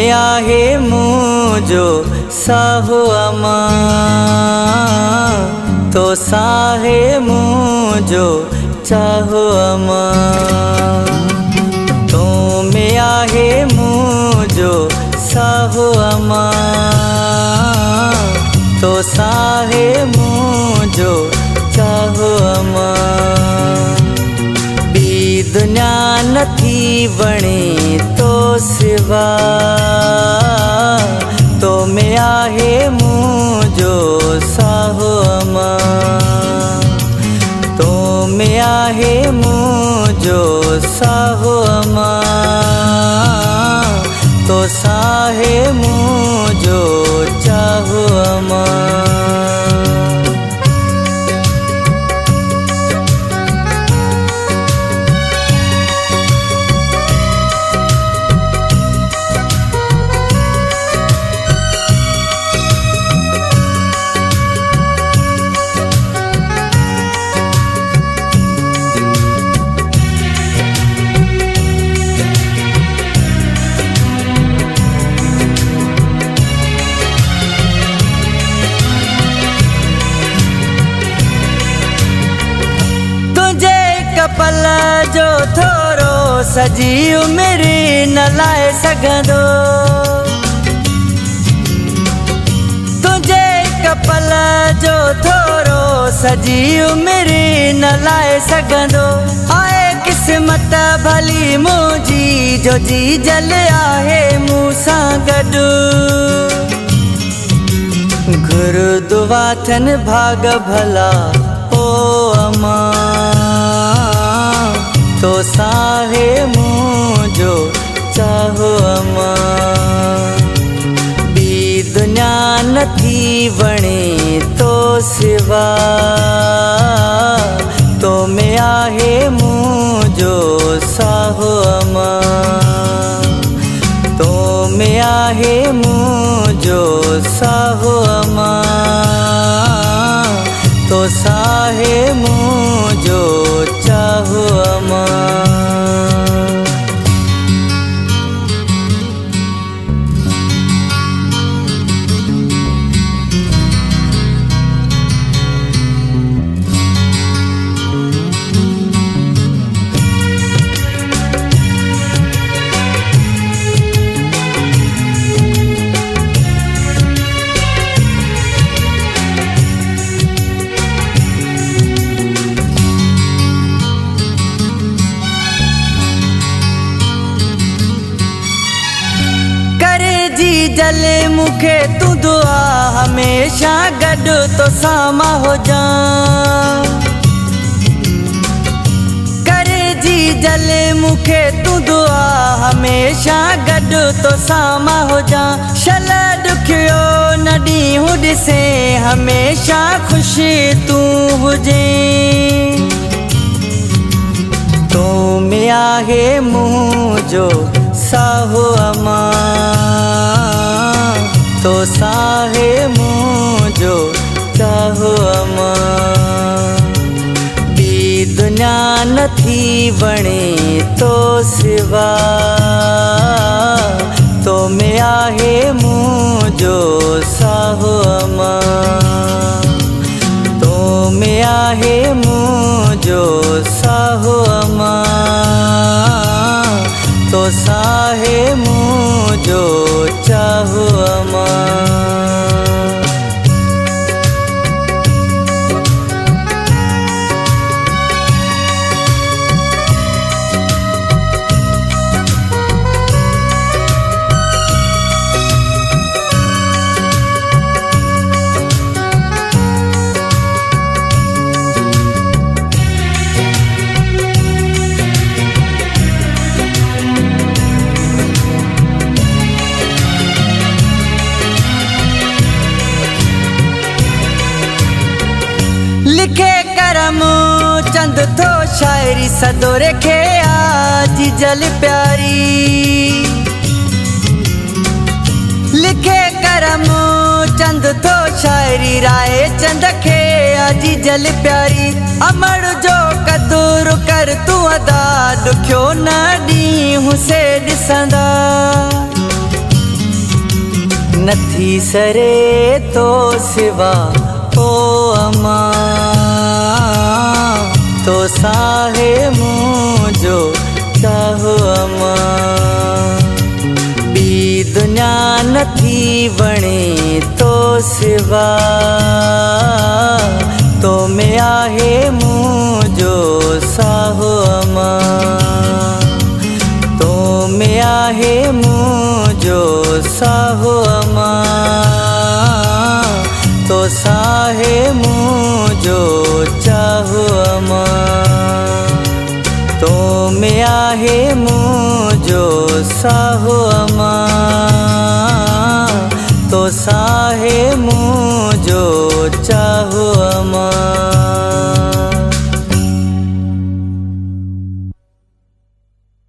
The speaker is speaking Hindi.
में आहे मुझो साहो अमा तो साहे मुझो चाहो अमा तो में आहे मुझो साहो अमा तो साहे मुझो चाहो अमा बी दुनिया नथी वणे तो सिवा तो में आहे मुझो साहो अमा तो में आहे मुझो साहो अमा तो साहे मुझो चाहो अमा पल जो थोरो सजी उमिरि न लाए सघंदो तुझे कपल जो थोरो सजी उमिरि न लाए सघंदो आए किस्मत भली मुंहिंजी जो जी जल आहे मूंसां गॾु गुरु दुआ थियनि भाग भला ओ अमा तो साहे मुझो चाहो अमा बी दुनिया नथी वणे तो सिवा तो में आहे मुझो साहो अमा तो में आहे मुझो साहो अमा तो साहे मुझो चाहो अमा जले मुखे तू दुआ हमेशा गॾु तो सामा हो जा करे जी जले मुखे तू दुआ हमेशा गॾु तो सामा हो जा शल दुखियो न ॾींहुं ॾिसे हमेशा ख़ुशी तू हुजे तो में आहे मुझो साहो अमा तो साहे मुझो चाहो अमा बी दुनिया नथी वणे तो सिवा तो में आहे मुझो साहो अमा तो में आहे मुझो साहो अमा तो साहे मुझो चाहो अमा लिखे करम चंद थो शायरी सदोरे खे आज जल प्यारी लिखे करम चंद थो शायरी राय चंद खे आज जल प्यारी अमर जो कदुर कर तू अदा दुखियो न ॾींहुं से ॾिसंदा नथी सरे तो सिवा ओ अमा तो साहे मुझो चाहो अमा बी दुनिया नथी वणे तो सिवा तो में आहे मुझो साहो अमा तो में आहे मुझो साहो अमा तो साहे मुझो चाहो अमा तो में आहे मुझो साहो अमा तो साहे मुझो